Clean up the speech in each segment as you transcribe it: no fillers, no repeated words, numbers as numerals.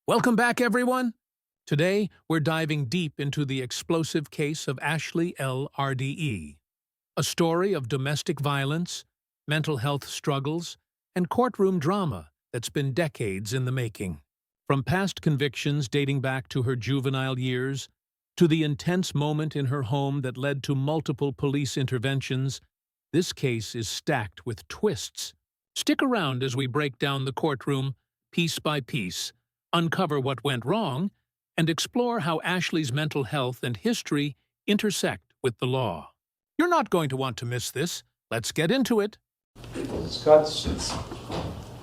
Welcome back, everyone. Today, we're diving deep into the explosive case of Ashley L. RDE, a story of domestic violence, mental health struggles, and courtroom drama that's been decades in the making. From past convictions dating back to her juvenile years, to the intense moment in her home that led to multiple police interventions, this case is stacked with twists. Stick around as we break down the courtroom, piece by piece, uncover what went wrong, and explore how Ashley's mental health and history intersect with the law. You're not going to want to miss this. Let's get into it. Thank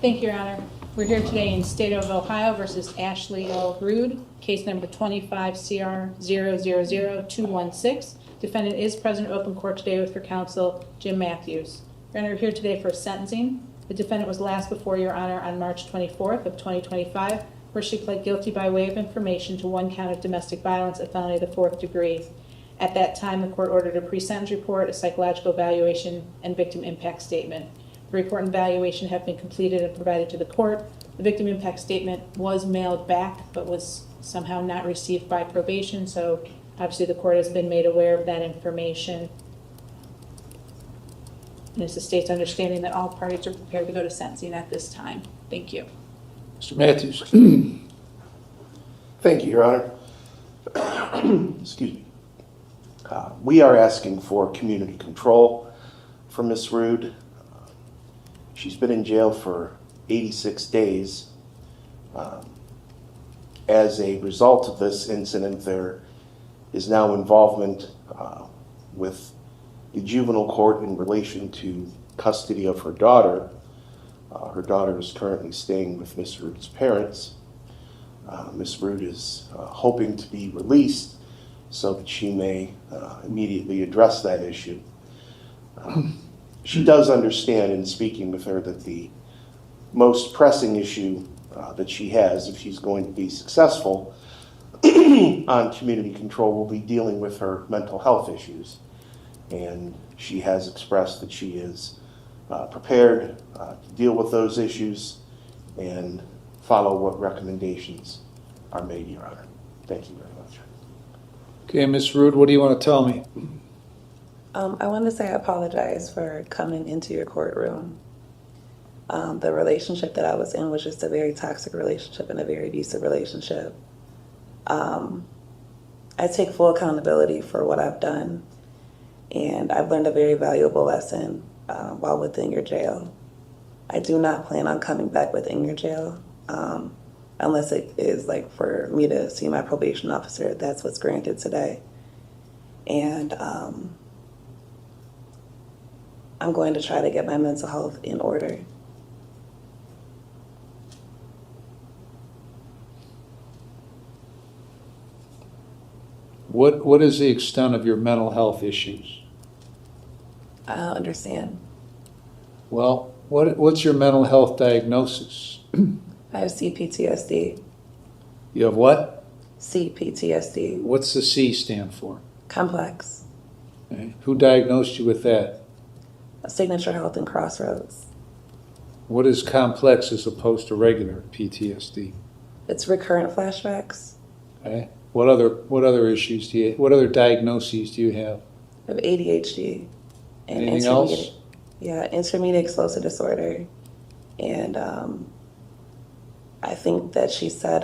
you, Your Honor. We're here today in State of Ohio versus Ashley L. Rude, case number 25-CR-000216. Defendant is present in open court today with her counsel, Jim Matthews. Your Honor, we're here today for sentencing. The defendant was last before Your Honor on March 24th of 2025, where she pled guilty by way of information to one count of domestic violence, a felony of the 4th degree. At that time, the court ordered a pre-sentence report, a psychological evaluation, and victim impact statement. The report and evaluation have been completed and provided to the court. The victim impact statement was mailed back, but was somehow not received by probation, so obviously the court has been made aware of that information. And it's the state's understanding that all parties are prepared to go to sentencing at this time. Thank you. Mr. Matthews. Thank you, Your Honor. Excuse me. We are asking for community control for Ms. Rude. She's been in jail for 86 days. As a result of this incident, there is now involvement with the juvenile court in relation to custody of her daughter. Her daughter is currently staying with Ms. Rude's parents. Ms. Rude is hoping to be released so that she may immediately address that issue. She does understand in speaking with her that the most pressing issue that she has, if she's going to be successful on community control, will be dealing with her mental health issues. And she has expressed that she is prepared to deal with those issues and follow what recommendations are made, Your Honor. Thank you very much. Okay, Ms. Rude, what do you want to tell me? I want to say I apologize for coming into your courtroom. The relationship that I was in was just a very toxic relationship and a very abusive relationship. I take full accountability for what I've done, and I've learned a very valuable lesson while within your jail. I do not plan on coming back within your jail unless it is like for me to see my probation officer. That's what's granted today. And I'm going to try to get my mental health in order. What is the extent of your mental health issues? I don't understand. Well, what's your mental health diagnosis? I have CPTSD. You have what? CPTSD. What's the C stand for? Complex. Okay. Who diagnosed you with that? Signature Health and Crossroads. What is complex as opposed to regular PTSD? It's recurrent flashbacks. Okay. What other issues do you? What other diagnoses do you have? I have ADHD. And Anything else? Yeah, intermediate explosive disorder. And I think that she said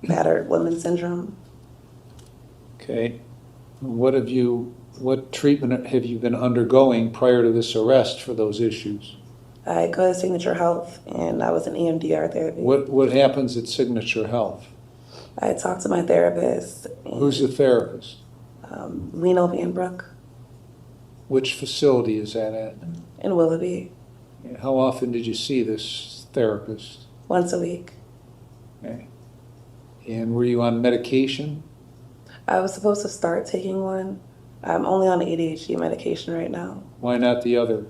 battered woman syndrome. Okay. What treatment have you been undergoing prior to this arrest for those issues? I go to Signature Health, and I was in EMDR therapy. What happens at Signature Health? I talked to my therapist. Who's the therapist? Leno Vanbrook Which facility is that at? in Willoughby, How often did you see this therapist? once a week. Okay. And were you on medication? I was supposed to start taking one. I'm only on ADHD medication right now. Why not the other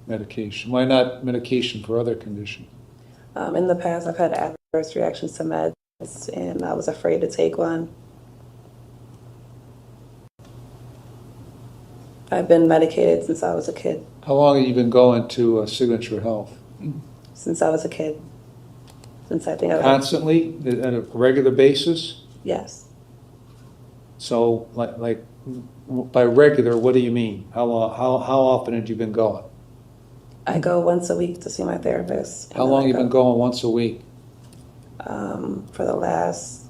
medication? Why not medication for other conditions? In the past, I've had adverse reactions to meds, and I was afraid to take one. I've been medicated since I was a kid. How long have you been going to Signature Health? Since I was a kid. since I think I was, Constantly, on a regular basis? yes. So, like, by regular, what do you mean? How often had you been going? I go once a week to see my therapist. How long you been going once a week? For the last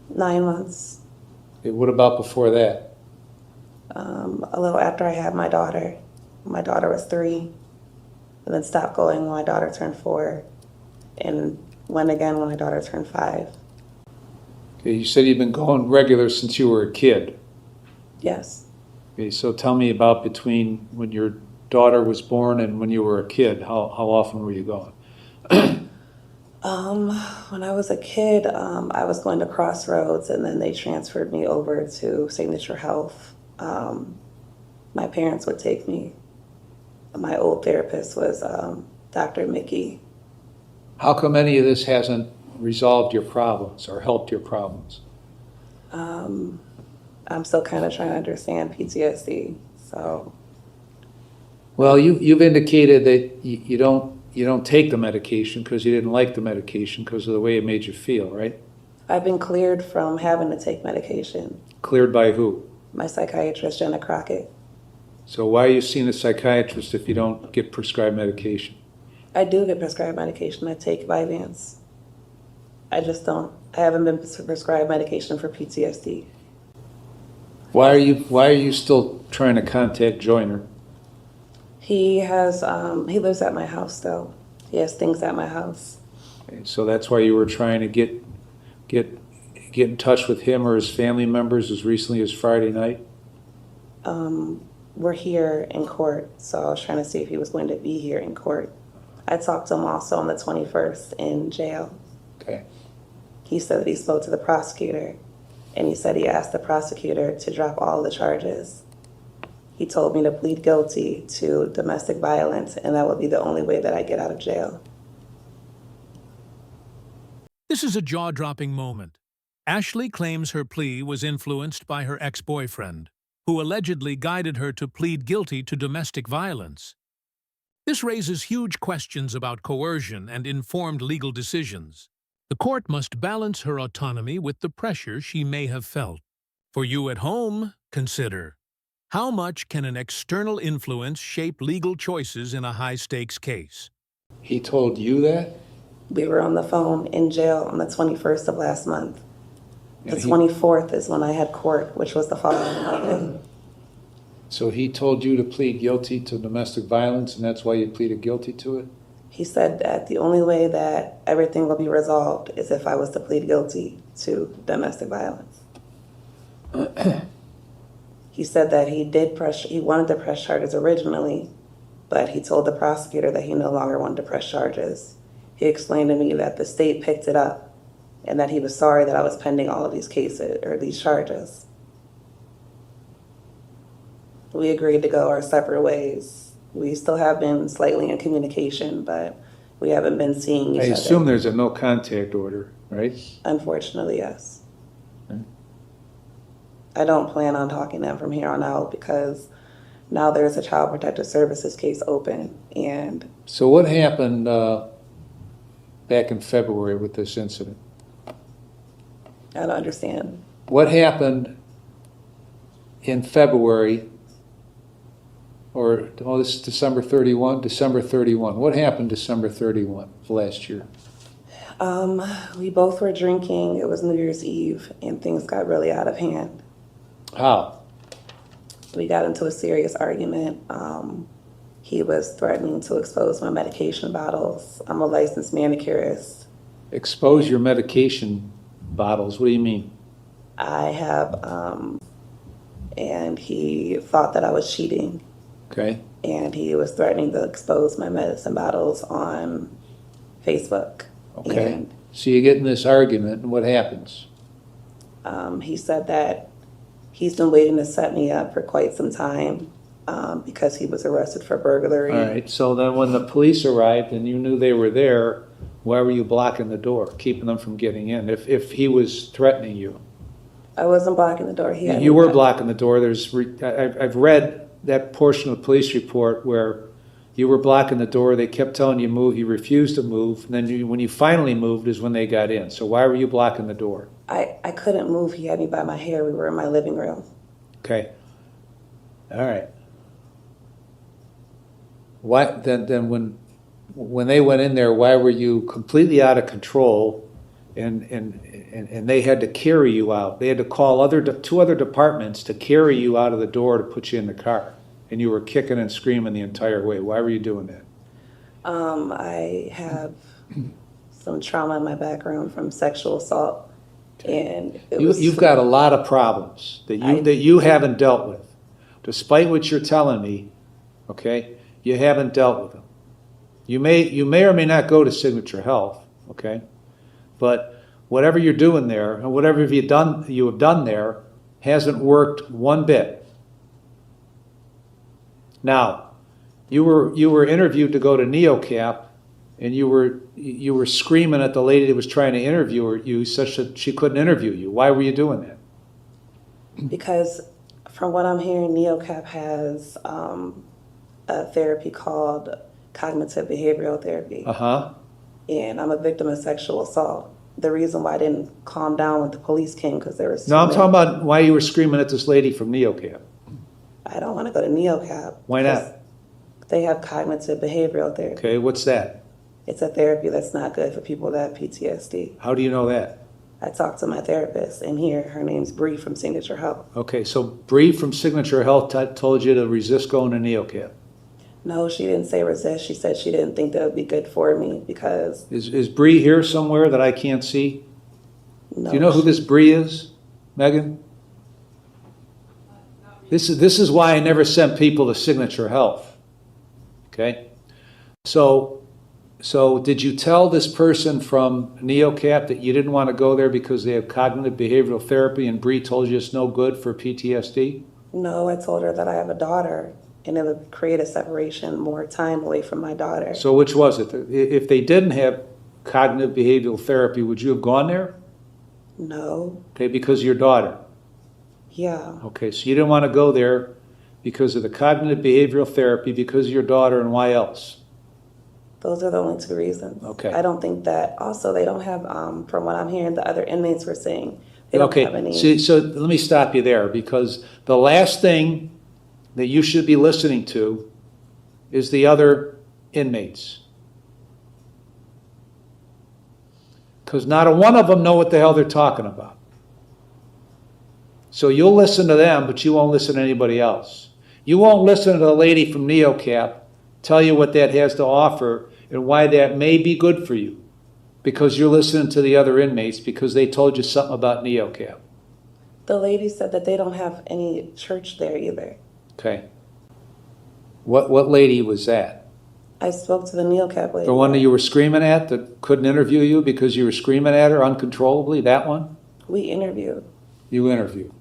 9 months. Okay, what about before that? A little after I had my daughter. My daughter was 3, and then stopped going when my daughter turned 4, and went again when my daughter turned 5. Okay, you said you've been going regular since you were a kid. Yes. Okay, so tell me about between when your daughter was born and when you were a kid. How often were you going? When I was a kid, I was going to Crossroads, and then they transferred me over to Signature Health. My parents would take me. My old therapist was Dr. Mickey. How come any of this hasn't resolved your problems or helped your problems? I'm still kind of trying to understand PTSD. So, Well, you've indicated that you don't take the medication because you didn't like the medication because of the way it made you feel, right? I've been cleared from having to take medication. Cleared by who? My psychiatrist, Jenna Crockett. So why are you seeing a psychiatrist if you don't get prescribed medication? I do get prescribed medication. I take Vyvanse. I haven't been prescribed medication for PTSD. Why are you still trying to contact Joyner? He lives at my house though. He has things at my house. Okay, so that's why you were trying to get in touch with him or his family members as recently as Friday night? We're here in court, so I was trying to see if he was going to be here in court. I talked to him also on the 21st in jail. Okay. He said that he spoke to the prosecutor, and he said he asked the prosecutor to drop all the charges. He told me to plead guilty to domestic violence, and that would be the only way that I get out of jail. This is a jaw-dropping moment. Ashley claims her plea was influenced by her ex-boyfriend, who allegedly guided her to plead guilty to domestic violence. This raises huge questions about coercion and informed legal decisions. The court must balance her autonomy with the pressure she may have felt. For you at home, consider: how much can an external influence shape legal choices in a high-stakes case? He told you that? We were on the phone in jail on the 21st of last month. The And 24th is when I had court, which was the following Monday. So he told you to plead guilty to domestic violence, and that's why you pleaded guilty to it? He said that the only way that everything will be resolved is if I was to plead guilty to domestic violence. He said that he wanted to press charges originally, but he told the prosecutor that he no longer wanted to press charges. He explained to me that the state picked it up and that he was sorry that I was pending all of these cases or these charges. We agreed to go our separate ways. We still have been slightly in communication, but we haven't been seeing each I other. assume there's a no contact order, right? Unfortunately, yes. Okay. I don't plan on talking to him from here on out because now there's a Child Protective Services case open. And So what happened back in February with this incident? I don't understand. What happened in February, this is December 31? December 31. What happened December 31 of last year? We both were drinking. It was New Year's Eve, and things got really out of hand. How? We got into a serious argument. He was threatening to expose my medication bottles. I'm a licensed manicurist. Expose your medication bottles. What do you mean? I have, and he thought that I was cheating. Okay. And he was threatening to expose my medicine bottles on Facebook. Okay. And So you get in this argument, and what happens? he said that he's been waiting to set me up for quite some time because he was arrested for burglary. All right. So then when the police arrived and you knew they were there, why were you blocking the door, keeping them from getting in? If he was threatening you? I wasn't blocking the door. You were blocking the door. I've read that portion of the police report where You were blocking the door. They kept telling you move. You refused to move. And then when you finally moved is when they got in. So why were you blocking the door? I couldn't move. He had me by my hair. We were in my living room. Okay. All right. Why then when they went in there, why were you completely out of control and they had to carry you out? They had to call two other departments to carry you out of the door to put you in the car. And you were kicking and screaming the entire way. Why were you doing that? I have some trauma in my background from sexual assault, and You've got a lot of problems that you haven't dealt with. Despite what you're telling me, okay, you haven't dealt with them. You may or may not go to Signature Health, okay, but whatever you're doing there and whatever you have done there hasn't worked one bit. Now, you were interviewed to go to NeoCap, and you were screaming at the lady that was trying to interview you such that she couldn't interview you. Why were you doing that? Because from what I'm hearing, NeoCap has a therapy called cognitive behavioral therapy. Uh-huh. And I'm a victim of sexual assault. The reason why I didn't calm down when the police came because there was. No, I'm talking about why you were screaming at this lady from NeoCap. I don't want to go to NeoCap. Why not? They have cognitive behavioral therapy. Okay, what's that? It's a therapy that's not good for people that have PTSD. How do you know that? I talked to my therapist, and her name's Bree from Signature Health. Okay, so Bree from Signature Health told you to resist going to NeoCap. No, she didn't say resist. She said she didn't think that would be good for me because. Is Bree here somewhere that I can't see? No, Do you know who this Bree is, Megan? This is why I never sent people to Signature Health. Okay? So did you tell this person from NeoCap that you didn't want to go there because they have cognitive behavioral therapy and Bree told you it's no good for PTSD? No, I told her that I have a daughter and it would create a separation, more time away from my daughter. So which was it? If they didn't have cognitive behavioral therapy, would you have gone there? No. Okay, because of your daughter. Yeah. Okay, so you didn't want to go there because of the cognitive behavioral therapy, because of your daughter, and why else? Those are the only two reasons. Okay. I don't think that, also they don't have, from what I'm hearing, the other inmates were saying, they don't have any. Okay, so let me stop you there, because the last thing that you should be listening to is the other inmates. Because not a one of them know what the hell they're talking about. So you'll listen to them, but you won't listen to anybody else. You won't listen to the lady from NeoCap tell you what that has to offer and why that may be good for you, because you're listening to the other inmates because they told you something about NeoCap. The lady said that they don't have any church there either. Okay. What lady was that? I spoke to the NeoCap lady. The one that you were screaming at that couldn't interview you because you were screaming at her uncontrollably? That one? We interviewed. You interviewed.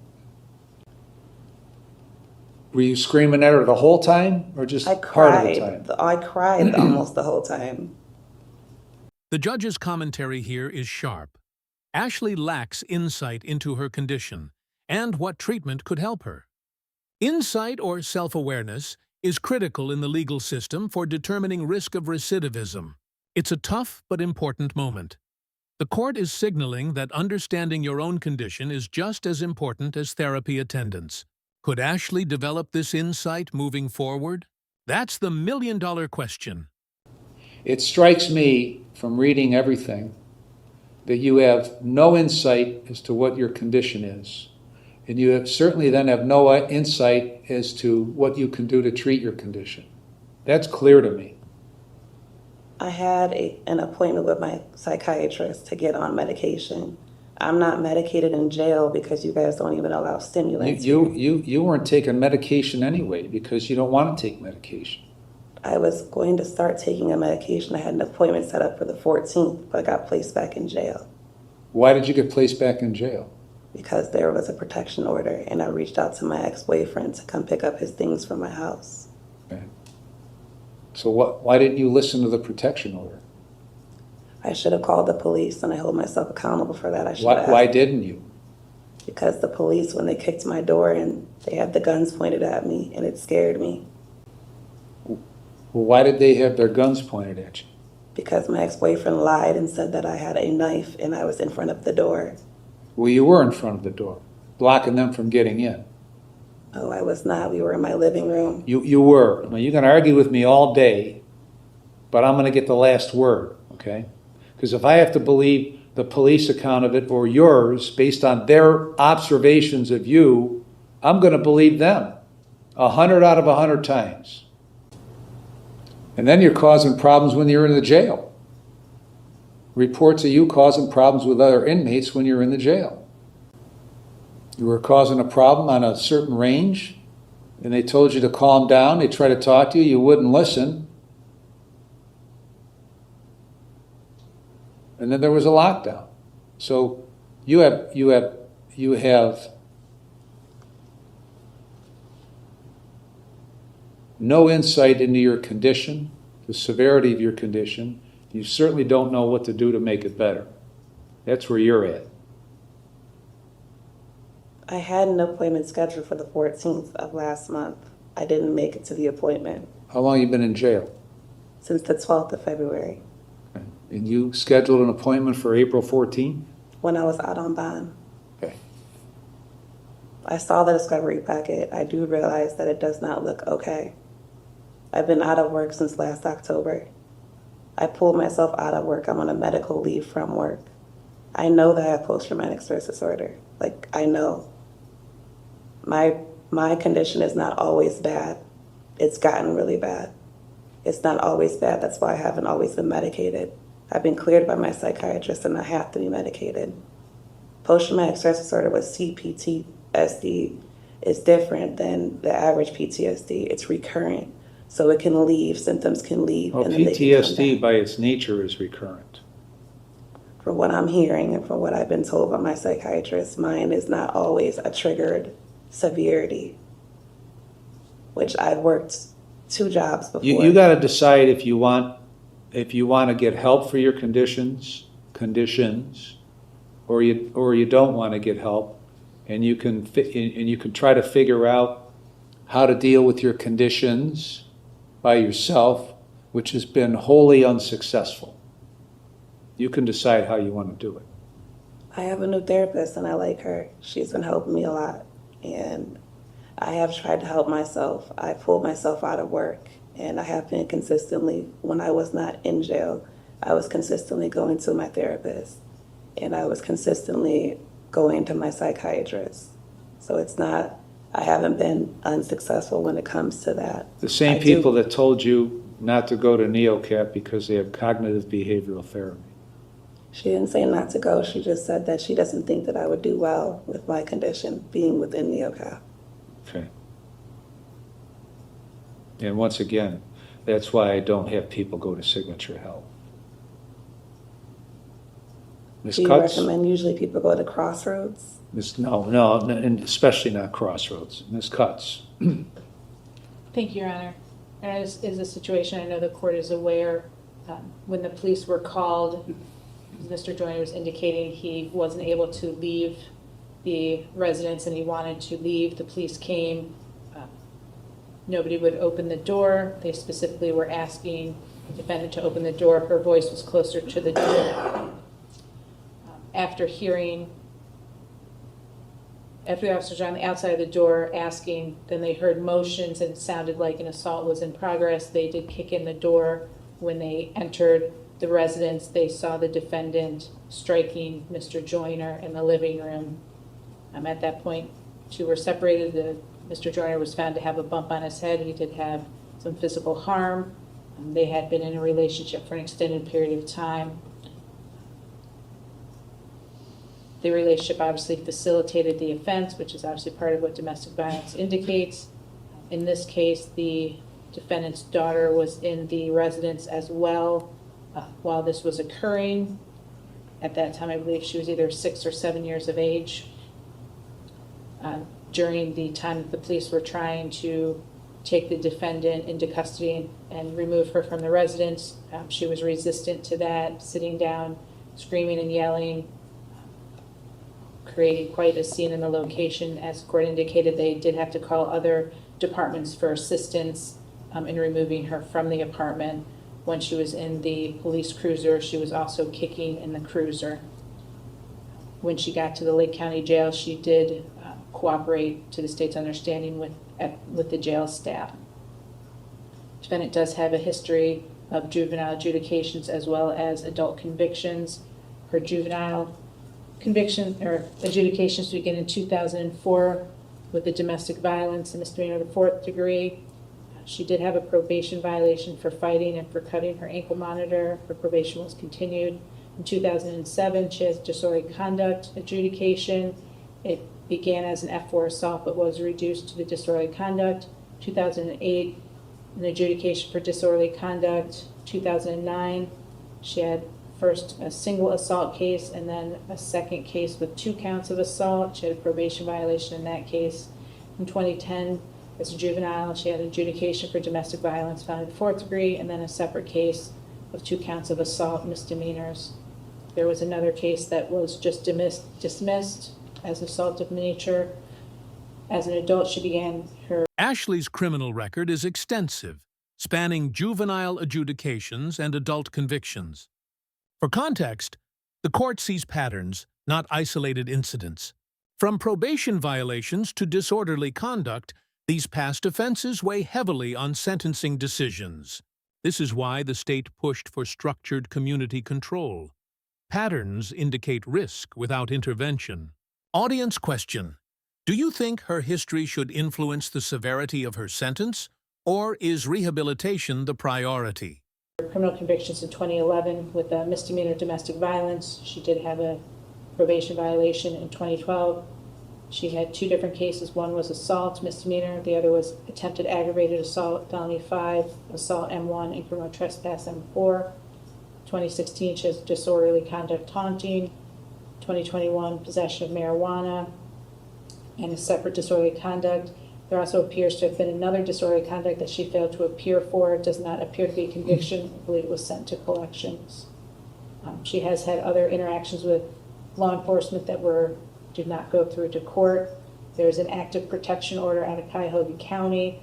Were you screaming at her the whole time or just part of the time? I cried almost the whole time. The judge's commentary here is sharp. Ashley lacks insight into her condition and what treatment could help her. Insight or self-awareness is critical in the legal system for determining risk of recidivism. It's a tough but important moment. The court is signaling that understanding your own condition is just as important as therapy attendance. Could Ashley develop this insight moving forward? That's the million-dollar question. It strikes me from reading everything that you have no insight as to what your condition is. And you certainly then have no insight as to what you can do to treat your condition. That's clear to me. I had an appointment with my psychiatrist to get on medication. I'm not medicated in jail because you guys don't even allow stimulants. You weren't taking medication anyway because you don't want to take medication. I was going to start taking a medication. I had an appointment set up for the 14th, but I got placed back in jail. Why did you get placed back in jail? Because there was a protection order, and I reached out to my ex-boyfriend to come pick up his things from my house. Okay. So why didn't you listen to the protection order? I should have called the police, and I hold myself accountable for that. Why didn't you? Because the police, when they kicked my door and they had the guns pointed at me, and it scared me. Well, why did they have their guns pointed at you? Because my ex-boyfriend lied and said that I had a knife and I was in front of the door. Well, you were in front of the door, blocking them from getting in. Oh, I was not. We were in my living room. You were. Now, you can argue with me all day, but I'm going to get the last word, okay? Because if I have to believe the police account of it or yours based on their observations of you, I'm going to believe them 100 out of 100 times. And then you're causing problems when you're in the jail. Reports of you causing problems with other inmates when you're in the jail. You were causing a problem on a certain range, and they told you to calm down. They tried to talk to you. You wouldn't listen. And then there was a lockdown. So you have no insight into your condition, the severity of your condition. You certainly don't know what to do to make it better. That's where you're at. I had an appointment scheduled for the 14th of last month. I didn't make it to the appointment How long have you been in jail? since the 12th of February And you scheduled an appointment for April 14th? when I was out on bond. Okay. I saw the discovery packet. I do realize that it does not look okay. I've been out of work since last October. I pulled myself out of work. I'm on a medical leave from work. I know that I have post-traumatic stress disorder. Like, I know. My condition is not always bad. It's gotten really bad. It's not always bad. That's why I haven't always been medicated. I've been cleared by my psychiatrist and I have to be medicated. Post-traumatic stress disorder with CPTSD is different than the average PTSD. It's recurrent. So it can leave, symptoms can leave. Well, and then they can come PTSD back. by its nature is recurrent. From what I'm hearing and from what I've been told by my psychiatrist, mine is not always a triggered severity, which I've worked 2 jobs before. You got to decide if you want to get help for your conditions, or you don't want to get help, and you can try to figure out how to deal with your conditions by yourself, which has been wholly unsuccessful. You can decide how you want to do it. I have a new therapist and I like her. She's been helping me a lot. And I have tried to help myself. I pulled myself out of work and I have been consistently, when I was not in jail, I was consistently going to my therapist and I was consistently going to my psychiatrist. So it's not, I haven't been unsuccessful when it comes to that. The same people that told you not to go to NeoCap because they have cognitive behavioral therapy. She didn't say not to go. She just said that she doesn't think that I would do well with my condition being within NeoCap. Okay. And once again, that's why I don't have people go to Signature Health. Ms. Do you Cutts? recommend usually people go to Crossroads? No, and especially not Crossroads. Ms. Cutts? Thank you, Your Honor. And as is a situation I know the court is aware, when the police were called, Mr. Joyner was indicating he wasn't able to leave the residence and he wanted to leave. The police came. Nobody would open the door. They specifically were asking the defendant to open the door. Her voice was closer to the door. After the officers were on the outside of the door asking, then they heard motions and it sounded like an assault was in progress. They did kick in the door. When they entered the residence, they saw the defendant striking Mr. Joyner in the living room. At that point, 2 were separated. Mr. Joyner was found to have a bump on his head. He did have some physical harm. They had been in a relationship for an extended period of time. The relationship obviously facilitated the offense, which is obviously part of what domestic violence indicates. In this case, the defendant's daughter was in the residence as well while this was occurring. At that time, I believe she was either 6 or 7 years of age. During the time that the police were trying to take the defendant into custody and remove her from the residence, she was resistant to that, sitting down, screaming and yelling, creating quite a scene in the location. As the court indicated, they did have to call other departments for assistance. in removing her from the apartment. When she was in the police cruiser, she was also kicking in the cruiser. When she got to the Lake County Jail, she did cooperate to the state's understanding with the jail staff. Defendant does have a history of juvenile adjudications as well as adult convictions. Her juvenile conviction or adjudications begin in 2004 with the domestic violence and misdemeanor of the 4th degree. She did have a probation violation for fighting and for cutting her ankle monitor. Her probation was continued. In 2007, she has disorderly conduct adjudication. It began as an F4 assault but was reduced to the disorderly conduct. 2008, an adjudication for disorderly conduct. 2009, she had first a single assault case and then a second case with 2 counts of assault. She had a probation violation in that case. In 2010, as a juvenile, she had adjudication for domestic violence found in the 4th degree and then a separate case of 2 counts of assault misdemeanors. There was another case that was just dismissed as assault of nature. As an adult, she began her... Ashley's criminal record is extensive, spanning juvenile adjudications and adult convictions. For context, the court sees patterns, not isolated incidents. From probation violations to disorderly conduct, these past offenses weigh heavily on sentencing decisions. This is why the state pushed for structured community control. Patterns indicate risk without intervention. Audience question: do you think her history should influence the severity of her sentence, or is rehabilitation the priority? Criminal convictions in 2011 with a misdemeanor domestic violence. She did have a probation violation in 2012. She had 2 different cases. One was assault misdemeanor. The other was attempted aggravated assault, felony 5, assault M1, and criminal trespass M4. 2016, she has disorderly conduct taunting. 2021, possession of marijuana and a separate disorderly conduct. There also appears to have been another disorderly conduct that she failed to appear for. It does not appear to be a conviction. I believe it was sent to collections. She has had other interactions with law enforcement that did not go through to court. There's an active protection order out of Cuyahoga County.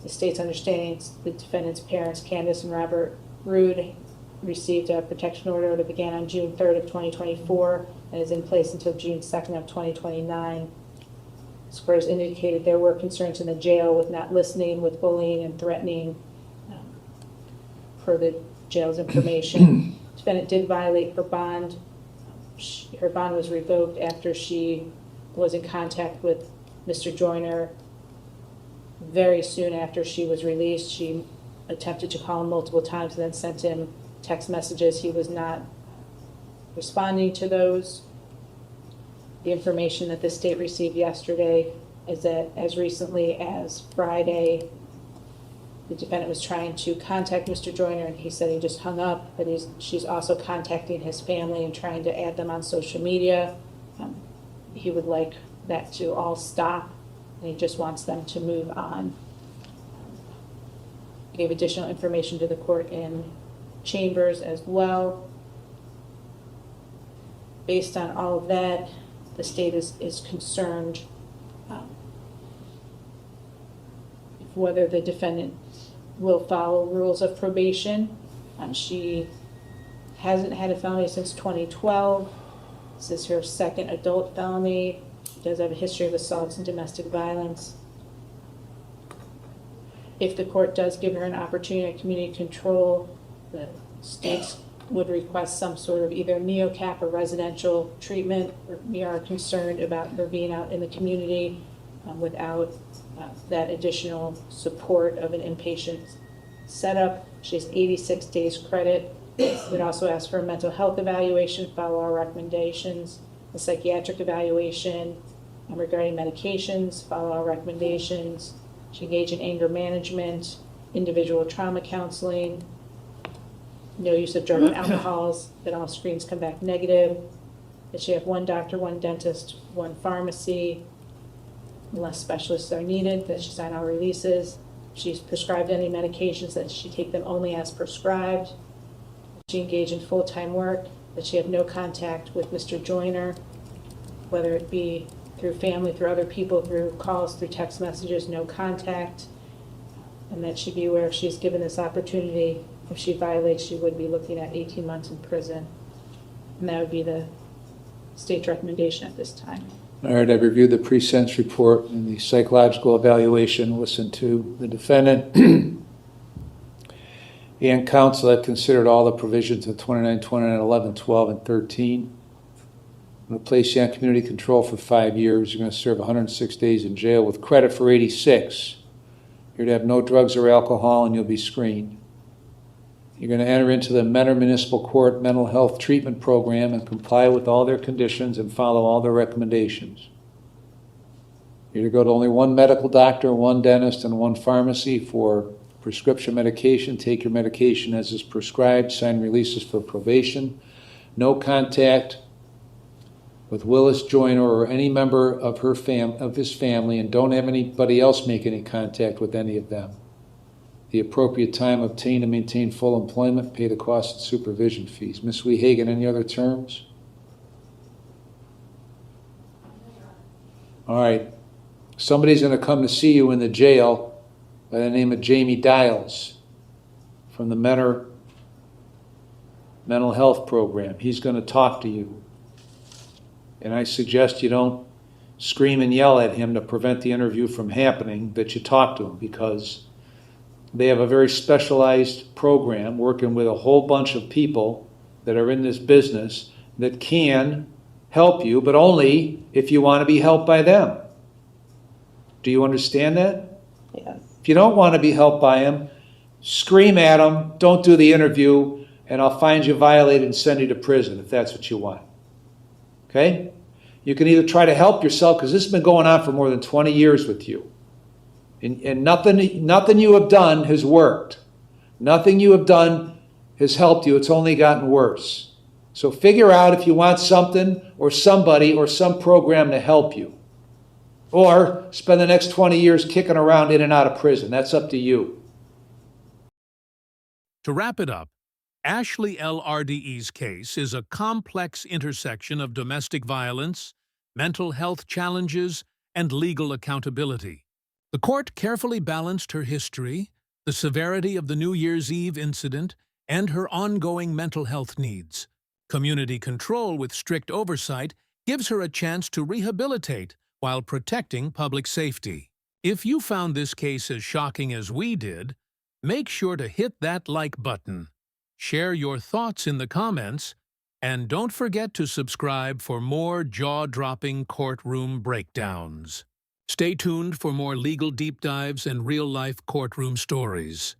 The state's understanding, the defendant's parents, Candace and Robert Rude, received a protection order that began on June 3rd of 2024 and is in place until June 2nd of 2029. As far as indicated, there were concerns in the jail with not listening, with bullying and threatening, per the jail's information. Defendant did violate her bond. Her bond was revoked after she was in contact with Mr. Joyner. Very soon after she was released, she attempted to call him multiple times and then sent him text messages. He was not responding to those. The information that the state received yesterday is that as recently as Friday, the defendant was trying to contact Mr. Joyner and he said he just hung up, but she's also contacting his family and trying to add them on social media. He would like that to all stop and he just wants them to move on. He gave additional information to the court in chambers as well. Based on all of that, the state is concerned whether the defendant will follow rules of probation. She hasn't had a felony since 2012. This is her 2nd adult felony. She does have a history of assaults and domestic violence. If the court does give her an opportunity at community control, the states would request some sort of either NeoCap or residential treatment. We are concerned about her being out in the community without that additional support of an inpatient setup. She has 86 days credit. We'd also ask for a mental health evaluation, follow our recommendations, a psychiatric evaluation regarding medications, follow our recommendations. She engaged in anger management, individual trauma counseling, no use of drug and alcohols, that all screens come back negative, that she have 1 doctor, 1 dentist, 1 pharmacy, unless specialists are needed, that she sign all releases. She's prescribed any medications, that she take them only as prescribed. She engage in full-time work, that she have no contact with Mr. Joyner, whether it be through family, through other people, through calls, through text messages, no contact. and that she be aware if she's given this opportunity, if she violates, she would be looking at 18 months in prison. And that would be the state's recommendation at this time. All right, I've reviewed the pre-sentence report and the psychological evaluation, listened to the defendant and counsel have considered all the provisions of 29, 29, 11, 12, and 13. I'm going to place you on community control for 5 years. You're going to serve 106 days in jail with credit for 86. You're to have no drugs or alcohol, and you'll be screened. You're going to enter into the Mentor Municipal Court Mental Health Treatment Program and comply with all their conditions and follow all their recommendations. You're to go to only one medical doctor, one dentist, and one pharmacy for prescription medication. Take your medication as is prescribed. Sign releases for probation. No contact with Willis Joyner or any member of his family, and don't have anybody else make any contact with any of them. The appropriate time, obtain and maintain full employment, pay the cost and supervision fees. Ms. Wehagen, any other terms? All right. Somebody's going to come to see you in the jail by the name of Jamie Dials from the Mentor Mental Health Program. He's going to talk to you. And I suggest you don't scream and yell at him to prevent the interview from happening, that you talk to him, because they have a very specialized program working with a whole bunch of people that are in this business that can help you, but only if you want to be helped by them. Do you understand that? Yes. If you don't want to be helped by them, scream at them, don't do the interview, and I'll find you violated and send you to prison if that's what you want. Okay? You can either try to help yourself, because this has been going on for more than 20 years with you. And nothing you have done has worked. Nothing you have done has helped you. It's only gotten worse. So figure out if you want something or somebody or some program to help you. Or spend the next 20 years kicking around in and out of prison. That's up to you. To wrap it up, Ashley L. RDE's case is a complex intersection of domestic violence, mental health challenges, and legal accountability. The court carefully balanced her history, the severity of the New Year's Eve incident, and her ongoing mental health needs. Community control with strict oversight gives her a chance to rehabilitate while protecting public safety. If you found this case as shocking as we did, make sure to hit that like button. Share your thoughts in the comments, and don't forget to subscribe for more jaw-dropping courtroom breakdowns. Stay tuned for more legal deep dives and real-life courtroom stories.